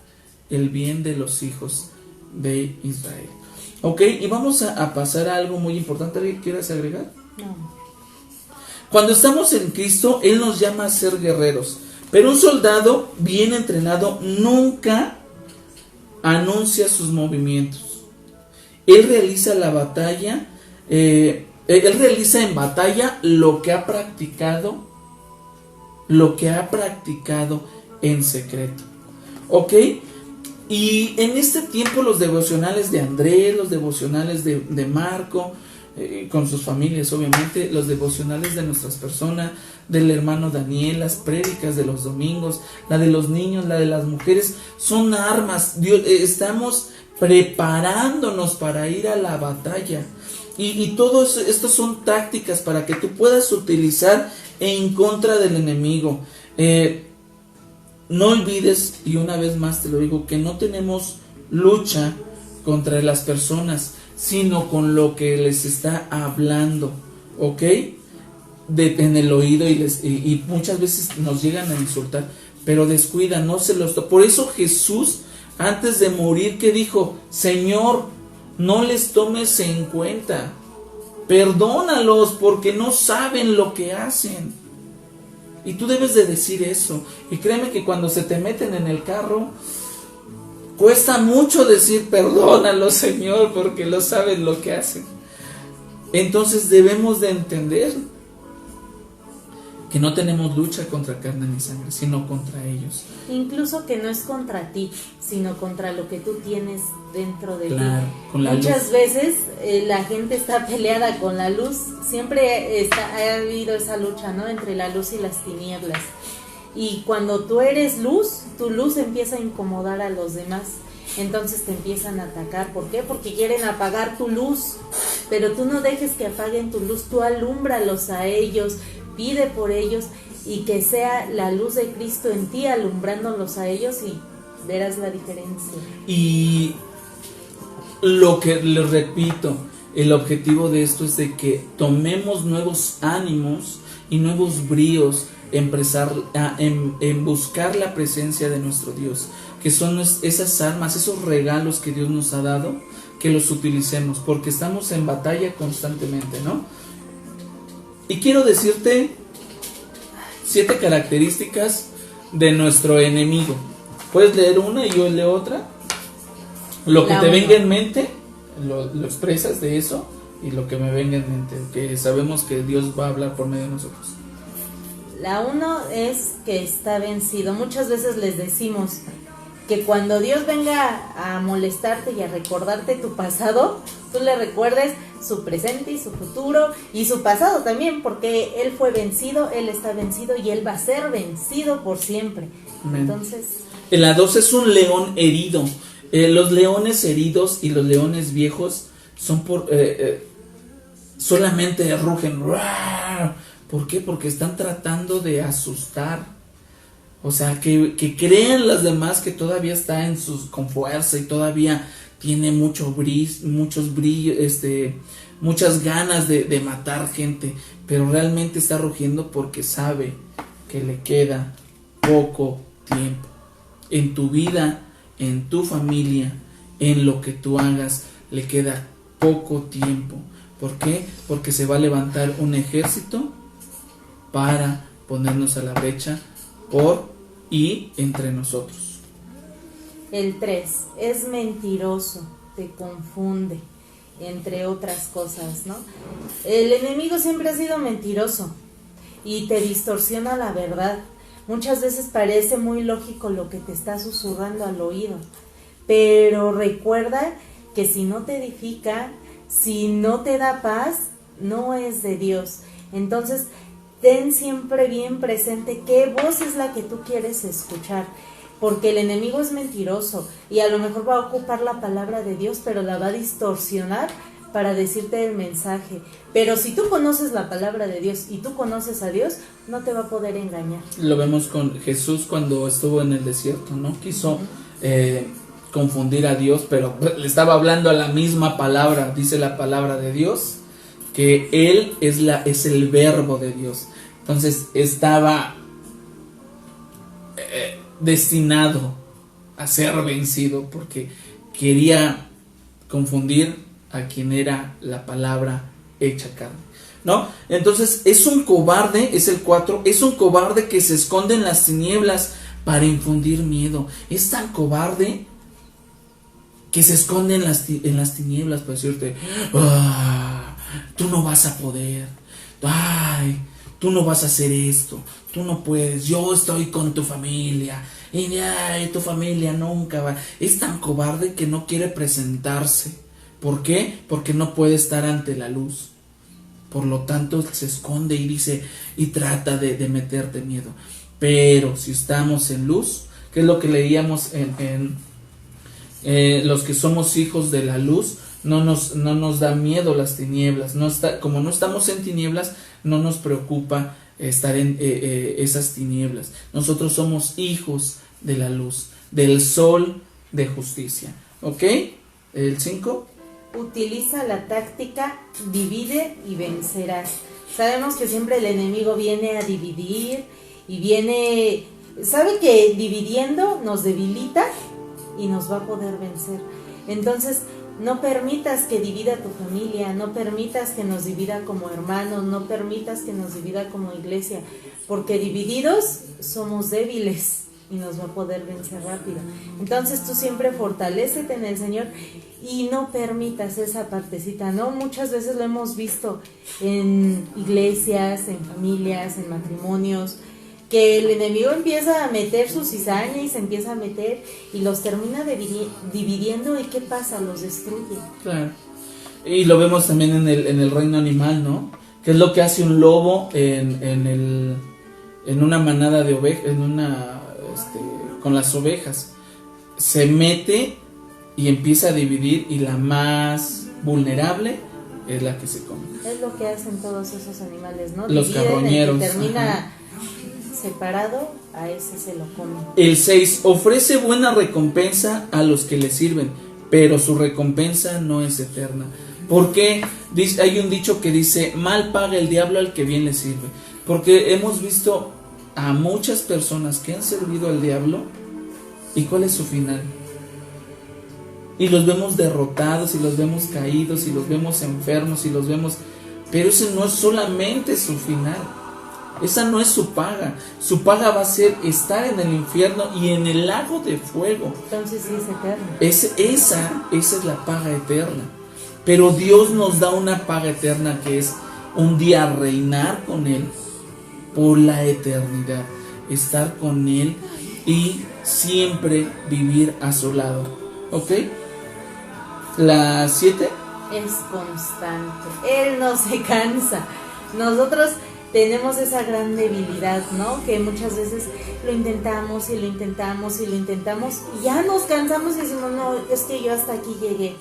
A: el bien de los hijos de Israel. Ok, y vamos a pasar a algo muy importante. ¿Alguien quieres agregar?
B: No.
A: Cuando estamos en Cristo, Él nos llama a ser guerreros, pero un soldado bien entrenado nunca anuncia sus movimientos. Él realiza la batalla, él realiza en batalla lo que ha practicado en secreto. ¿Ok? Y en este tiempo los devocionales de Andrés, los devocionales de Marco, con sus familias obviamente, los devocionales de nuestras personas, del hermano Daniel, las prédicas de los domingos, la de los niños, la de las mujeres, son armas. Estamos preparándonos para ir a la batalla. Y todo esto son tácticas para que tú puedas utilizar en contra del enemigo. No olvides, y una vez más te lo digo, que no tenemos lucha contra las personas, sino con lo que les está hablando, ¿ok? En el oído y muchas veces nos llegan a insultar, pero descuida, no se los... Por eso Jesús, antes de morir, ¿qué dijo? Señor, no les tomes en cuenta, perdónalos porque no saben lo que hacen. Y tú debes de decir eso. Y créeme que cuando se te meten en el carro, cuesta mucho decir perdónalos, Señor, porque no saben lo que hacen. Entonces debemos de entender que no tenemos lucha contra carne ni sangre, sino contra ellos.
B: Incluso que no es contra ti, sino contra lo que tú tienes dentro de ti.
A: Con la
B: Muchas
A: luz.
B: veces la gente está peleada con la luz. Siempre ha habido esa lucha, ¿no? Entre la luz y las tinieblas. Y cuando tú eres luz, tu luz empieza a incomodar a los demás. Entonces te empiezan a atacar. ¿Por qué? Porque quieren apagar tu luz. Pero tú no dejes que apaguen tu luz. Tú alúmbralos a ellos, pide por ellos y que sea la luz de Cristo en ti alumbrándolos a ellos y verás la diferencia.
A: Y lo que les repito, el objetivo de esto es de que tomemos nuevos ánimos y nuevos bríos en buscar la presencia de nuestro Dios, que son esas armas, esos regalos que Dios nos ha dado, que los utilicemos, porque estamos en batalla constantemente, ¿no? Y quiero decirte 7 características de nuestro enemigo. Puedes leer una y yo leo otra. Lo que te venga en mente, lo expresas de eso, y lo que me venga en mente, que sabemos que Dios va a hablar por medio de nosotros.
B: La 1 es que está vencido. Muchas veces les decimos que cuando Dios venga a molestarte y a recordarte tu pasado, tú le recuerdes su presente y su futuro y su pasado también, porque Él fue vencido, Él está vencido y Él va a ser vencido por siempre.
A: Amén.
B: Entonces,
A: La 2 es un león herido. Los leones heridos y los leones viejos son solamente rugen. ¿Por qué? Porque están tratando de asustar. O sea, que crean las demás que todavía está con fuerza y todavía tiene muchos brillos, muchas ganas de matar gente, pero realmente está rugiendo porque sabe que le queda poco tiempo. En tu vida, en tu familia, en lo que tú hagas, le queda poco tiempo. ¿Por qué? Porque se va a levantar un ejército para ponernos a la brecha por y entre nosotros.
B: el 3 es mentiroso, te confunde, entre otras cosas, ¿no? El enemigo siempre ha sido mentiroso y te distorsiona la verdad. Muchas veces parece muy lógico lo que te está susurrando al oído, pero recuerda que si no te edifica, si no te da paz, no es de Dios. Entonces, ten siempre bien presente qué voz es la que tú quieres escuchar, porque el enemigo es mentiroso y a lo mejor va a ocupar la palabra de Dios, pero la va a distorsionar para decirte el mensaje. Pero si tú conoces la palabra de Dios y tú conoces a Dios, no te va a poder engañar.
A: Lo vemos con Jesús cuando estuvo en el desierto, ¿no? Quiso confundir a Dios, pero le estaba hablando a la misma palabra. Dice la palabra de Dios que Él es el verbo de Dios. Entonces estaba destinado a ser vencido porque quería confundir a quien era la palabra hecha carne, ¿no? Entonces es un cobarde, es el 4, es un cobarde que se esconde en las tinieblas para infundir miedo. Es tan cobarde que se esconde en las tinieblas para decirte, tú no vas a poder, ay, tú no vas a hacer esto, tú no puedes, yo estoy con tu familia, y tu familia nunca va. Es tan cobarde que no quiere presentarse. ¿Por qué? Porque no puede estar ante la luz. Por lo tanto se esconde y dice y trata de meterte miedo. Pero si estamos en luz, que es lo que leíamos en los que somos hijos de la luz, no nos da miedo las tinieblas. Como no estamos en tinieblas, no nos preocupa estar en esas tinieblas. Nosotros somos hijos de la luz, del sol de justicia. ¿Ok? El 5.
B: Utiliza la táctica divide y vencerás. Sabemos que siempre el enemigo viene a dividir y sabe que dividiendo nos debilita y nos va a poder vencer. Entonces, no permitas que divida tu familia, no permitas que nos divida como hermanos, no permitas que nos divida como iglesia, porque divididos somos débiles y nos va a poder vencer rápido. Entonces tú siempre fortalécete en el Señor y no permitas esa partecita, ¿no? Muchas veces lo hemos visto en iglesias, en familias, en matrimonios, que el enemigo empieza a meter su cizaña y se empieza a meter y los termina dividiendo. ¿Y qué pasa? Los destruye.
A: Claro. Y lo vemos también en el reino animal, ¿no? Que es lo que hace un lobo en una manada de ovejas, con las ovejas. Se mete y empieza a dividir y la más vulnerable es la que se come.
B: Es lo que hacen todos esos animales, ¿no?
A: Los carroñeros.
B: El que termina separado, a ese se lo come.
A: El 6. Ofrece buena recompensa a los que le sirven, pero su recompensa no es eterna. Porque hay un dicho que dice, mal paga el diablo al que bien le sirve. Porque hemos visto a muchas personas que han servido al diablo, ¿y cuál es su final? Y los vemos derrotados, y los vemos caídos, y los vemos enfermos, y los vemos... Pero ese no es solamente su final. Esa no es su paga. Su paga va a ser estar en el infierno y en el lago de fuego.
B: Entonces sí es eterno.
A: Esa es la paga eterna. Pero Dios nos da una paga eterna que es un día reinar con Él por la eternidad. Estar con Él y siempre vivir a su lado. ¿Ok? La 7.
B: Es constante. Él no se cansa. Nosotros tenemos esa gran debilidad, ¿no? Que muchas veces lo intentamos y lo intentamos y lo intentamos y ya nos cansamos y decimos, no, es que yo hasta aquí llegué.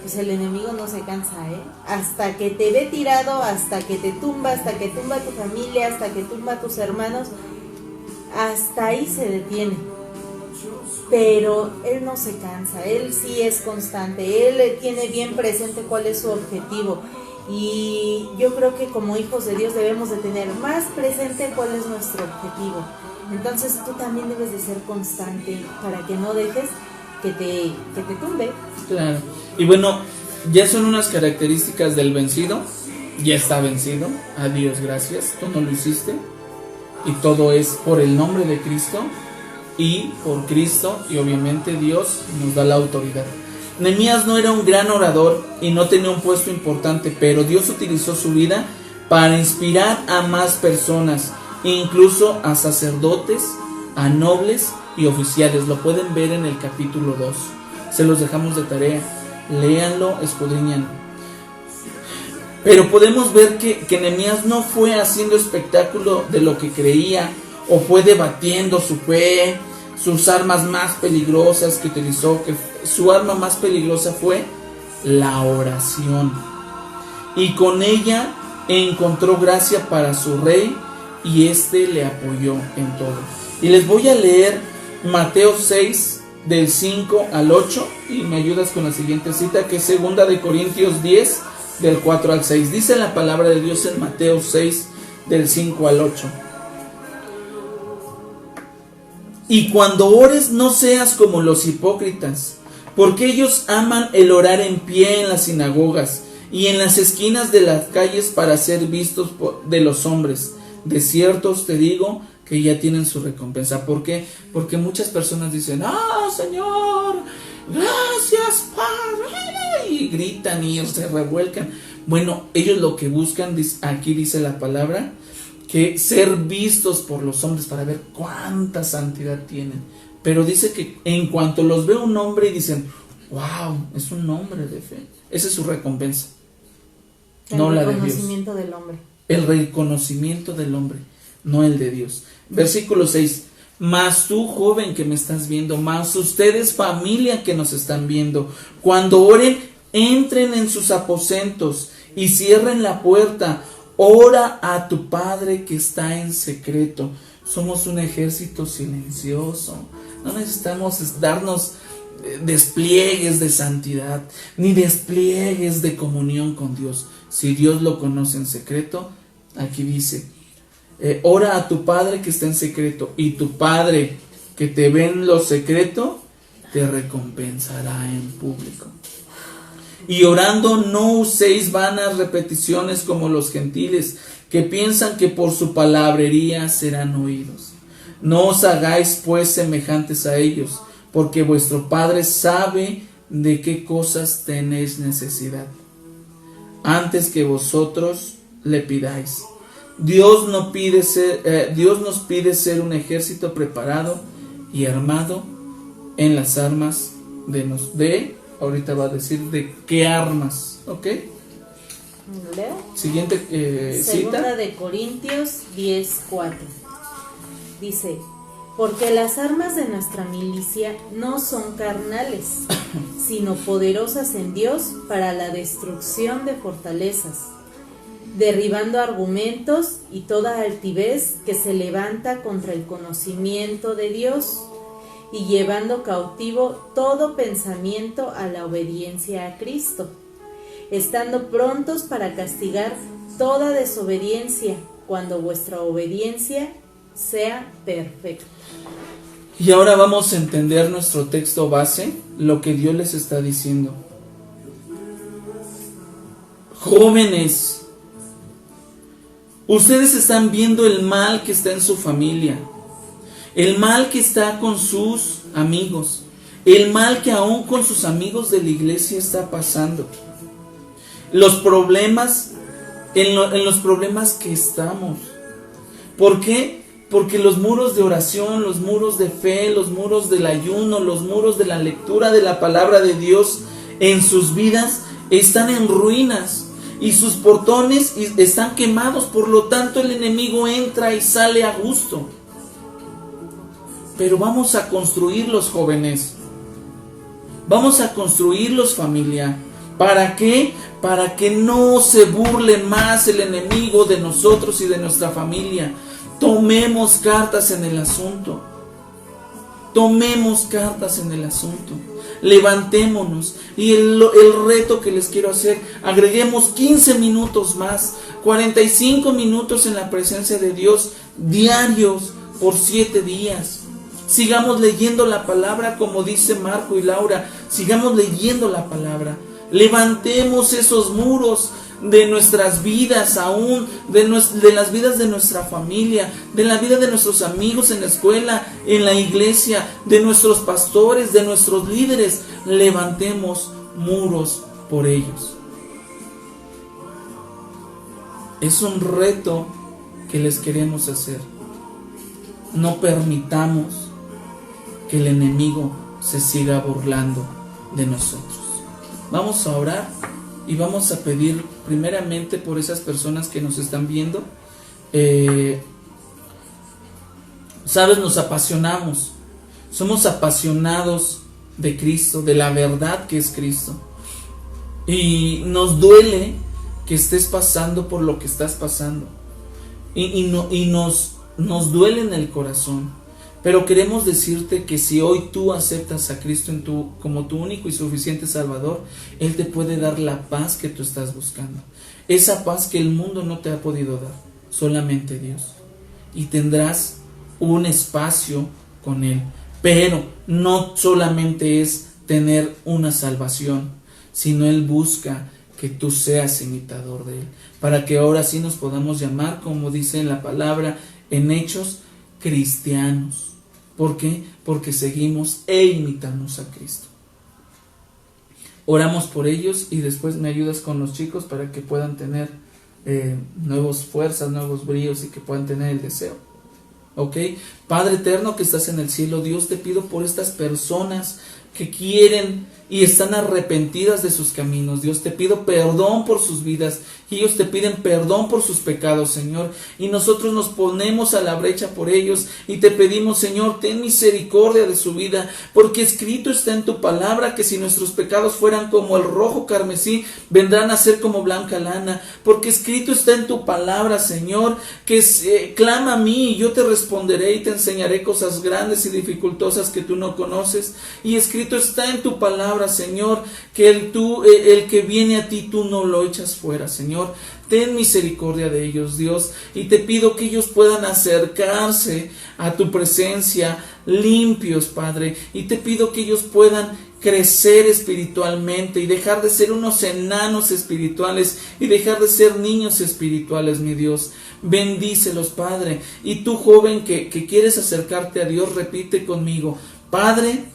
B: Pues el enemigo no se cansa, ¿eh? Hasta que te ve tirado, hasta que te tumba, hasta que tumba a tu familia, hasta que tumba a tus hermanos, hasta ahí se detiene. Pero él no se cansa, él sí es constante, él tiene bien presente cuál es su objetivo. Y yo creo que como hijos de Dios debemos de tener más presente cuál es nuestro objetivo. Entonces tú también debes de ser constante para que no dejes que te tumbe.
A: Claro. Y bueno, ya son unas características del vencido. Ya está vencido. A Dios gracias. Tú no lo hiciste. Y todo es por el nombre de Cristo y por Cristo. Y obviamente Dios nos da la autoridad. Nehemías no era un gran orador y no tenía un puesto importante, pero Dios utilizó su vida para inspirar a más personas, incluso a sacerdotes, a nobles y oficiales. Lo pueden ver en el capítulo 2. Se los dejamos de tarea. Léanlo, escudriñan. Pero podemos ver que Nehemías no fue haciendo espectáculo de lo que creía, o fue debatiendo su fe, sus armas más peligrosas que utilizó, que su arma más peligrosa fue la oración. Y con ella encontró gracia para su rey, y éste le apoyó en todo. Y les voy a leer Mateo 6, del 5 al 8, y me ayudas con la siguiente cita, que es 2 de Corintios 10, del 4 al 6. Dice la palabra de Dios en Mateo 6, del 5 al 8. Y cuando ores, no seas como los hipócritas, porque ellos aman el orar en pie en las sinagogas y en las esquinas de las calles para ser vistos de los hombres. De cierto os te digo que ya tienen su recompensa. ¿Por qué? Porque muchas personas dicen: ¡Ah, Señor! ¡Gracias, Padre! Y gritan y se revuelcan. Bueno, ellos lo que buscan, aquí dice la palabra, que ser vistos por los hombres para ver cuánta santidad tienen. Pero dice que en cuanto los ve un hombre y dicen: ¡Wow! Es un hombre de fe. Esa es su recompensa. No la de Dios. El reconocimiento del hombre. El reconocimiento del hombre, no el de Dios. Versículo 6. Mas tú, joven que me estás viendo, mas ustedes, familia que nos están viendo, cuando oren, entren en sus aposentos y cierren la puerta. Ora a tu Padre que está en secreto. Somos un ejército silencioso. No necesitamos darnos despliegues de santidad, ni despliegues de comunión con Dios. Si Dios lo conoce en secreto, aquí dice: ora a tu Padre que está en secreto, y tu Padre que te ve en lo secreto te recompensará en público. Y orando no uséis vanas repeticiones como los gentiles, que piensan que por su palabrería serán oídos. No os hagáis pues semejantes a ellos, porque vuestro Padre sabe de qué cosas tenéis necesidad, antes que vosotros le pidáis. Dios nos pide ser un ejército preparado y armado en las armas ahorita va a decir de qué armas, ¿ok?
B: ¿Leo?
A: Siguiente cita.
B: 2 de Corintios 10:4. Dice: porque las armas de nuestra milicia no son carnales, sino poderosas en Dios para la destrucción de fortalezas, derribando argumentos y toda altivez que se levanta contra el conocimiento de Dios, y llevando cautivo todo pensamiento a la obediencia a Cristo, estando prontos para castigar toda desobediencia, cuando vuestra obediencia sea perfecta.
A: Y ahora vamos a entender nuestro texto base, lo que Dios les está diciendo. Jóvenes, ustedes están viendo el mal que está en su familia, el mal que está con sus amigos, el mal que aún con sus amigos de la iglesia está pasando. Los problemas, en los problemas que estamos. ¿Por qué? Porque los muros de oración, los muros de fe, los muros del ayuno, los muros de la lectura de la palabra de Dios en sus vidas están en ruinas y sus portones están quemados. Por lo tanto, el enemigo entra y sale a gusto. Pero vamos a construirlos, jóvenes. Vamos a construirlos, familia. ¿Para qué? Para que no se burle más el enemigo de nosotros y de nuestra familia. Tomemos cartas en el asunto. Tomemos cartas en el asunto. Levantémonos. Y el reto que les quiero hacer, agreguemos 15 minutos más, 45 minutos en la presencia de Dios, diarios, por 7 días. Sigamos leyendo la palabra, como dice Marco y Laura. Sigamos leyendo la palabra. Levantemos esos muros de nuestras vidas aún, de las vidas de nuestra familia, de la vida de nuestros amigos en la escuela, en la iglesia, de nuestros pastores, de nuestros líderes. Levantemos muros por ellos. Es un reto que les queremos hacer. No permitamos que el enemigo se siga burlando de nosotros. Vamos a orar y vamos a pedir primeramente por esas personas que nos están viendo. Sabes, nos apasionamos, somos apasionados de Cristo, de la verdad que es Cristo, y nos duele que estés pasando por lo que estás pasando, y nos duele en el corazón, pero queremos decirte que si hoy tú aceptas a Cristo como tu único y suficiente Salvador, Él te puede dar la paz que tú estás buscando, esa paz que el mundo no te ha podido dar, solamente Dios, y tendrás un espacio con Él. Pero no solamente es tener una salvación, sino Él busca que tú seas imitador de Él, para que ahora sí nos podamos llamar, como dice en la palabra, en Hechos, cristianos. ¿Por qué? Porque seguimos e imitamos a Cristo. Oramos por ellos y después me ayudas con los chicos para que puedan tener nuevas fuerzas, nuevos bríos y que puedan tener el deseo. ¿Ok? Padre eterno que estás en el cielo, Dios, te pido por estas personas que quieren y están arrepentidas de sus caminos. Dios, te pido perdón por sus vidas. Ellos te piden perdón por sus pecados, Señor, y nosotros nos ponemos a la brecha por ellos y te pedimos, Señor, ten misericordia de su vida, porque escrito está en tu palabra que si nuestros pecados fueran como el rojo carmesí, vendrán a ser como blanca lana, porque escrito está en tu palabra, Señor, que clama a mí y yo te responderé y te enseñaré cosas grandes y dificultosas que tú no conoces, y escrito está en tu palabra, Señor, que el que viene a ti tú no lo echas fuera, Señor. Ten misericordia de ellos, Dios, y te pido que ellos puedan acercarse a tu presencia limpios, Padre, y te pido que ellos puedan crecer espiritualmente y dejar de ser unos enanos espirituales y dejar de ser niños espirituales, mi Dios. Bendícelos, Padre, y tú, joven que quieres acercarte a Dios, repite conmigo: Padre,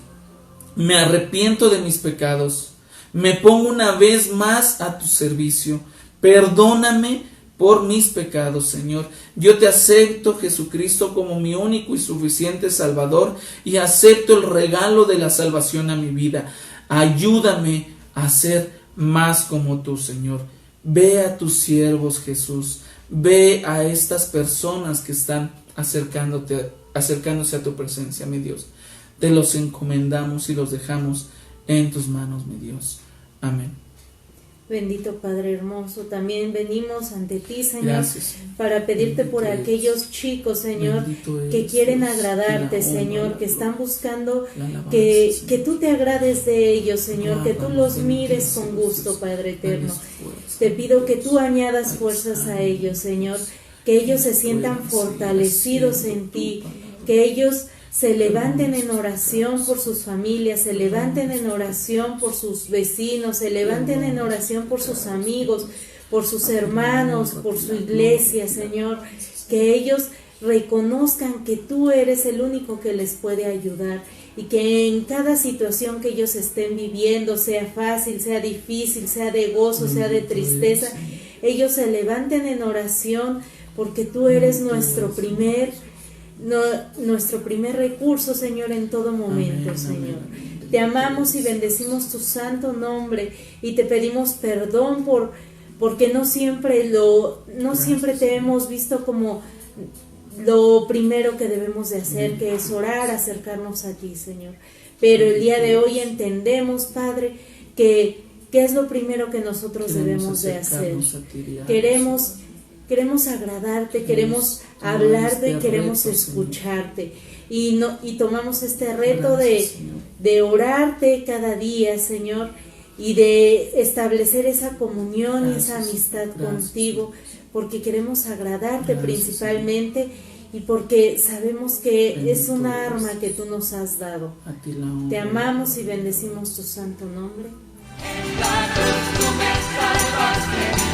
A: me arrepiento de mis pecados, me pongo una vez más a tu servicio. Perdóname por mis pecados, Señor. Yo te acepto, Jesucristo, como mi único y suficiente Salvador, y acepto el regalo de la salvación a mi vida. Ayúdame a ser más como tú, Señor. Ve a tus siervos, Jesús. Ve a estas personas que están acercándose a tu presencia, mi Dios. Te los encomendamos y los dejamos en tus manos, mi Dios. Amén.
B: Bendito Padre hermoso, también venimos ante ti, Señor,
A: Gracias.
B: para pedirte por aquellos chicos, Señor, que quieren agradarte, Señor, que están buscando que tú te agrades de ellos, Señor, que tú los mires con gusto, Padre eterno. Te pido que tú añadas fuerzas a ellos, Señor, que ellos se sientan fortalecidos en ti, que ellos se levanten en oración por sus familias, se levanten en oración por sus vecinos, se levanten en oración por sus amigos, por sus hermanos, por su iglesia, Señor, que ellos reconozcan que tú eres el único que les puede ayudar y que en cada situación que ellos estén viviendo, sea fácil, sea difícil, sea de gozo, sea de tristeza, ellos se levanten en oración porque tú eres nuestro primer recurso, Señor, en todo momento, Señor. Te amamos y bendecimos tu santo nombre y te pedimos perdón porque no siempre te hemos visto como lo primero que debemos de hacer, que es orar, acercarnos a ti, Señor. Pero el día de hoy entendemos, Padre, que es lo primero que nosotros debemos de hacer. Queremos agradarte, queremos hablarte y queremos escucharte. Y tomamos este reto de orarte cada día, Señor, y de establecer esa comunión y esa amistad contigo, porque queremos agradarte principalmente y porque sabemos que es una arma que tú nos has dado. Te amamos y bendecimos tu santo nombre.
C: En la cruz tú me salvaste.